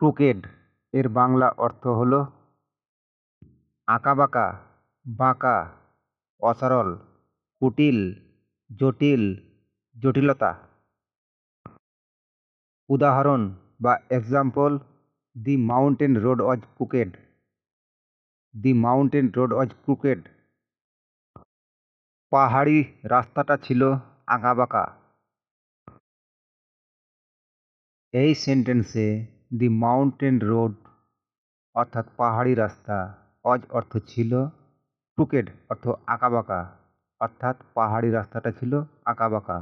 ক্রুকেড এর বাংলা অর্থ হল আঁকাবাঁকা, বাঁকা, অসরল, কুটিল, জটিল, জটিলতা। উদাহরণ বা example: the mountain road was crooked. The mountain road was crooked. পাহাড়ি রাস্তাটা ছিল আঁকাবাঁকা। এই সেন্টেন্সে দি মাউন্টেন রোড অর্থাৎ পাহাড়ি রাস্তা, ওয়াজ অর্থ ছিল, ক্রুকেড অর্থ আঁকাবাঁকা, অর্থাৎ পাহাড়ি রাস্তাটা ছিল আঁকাবাঁকা।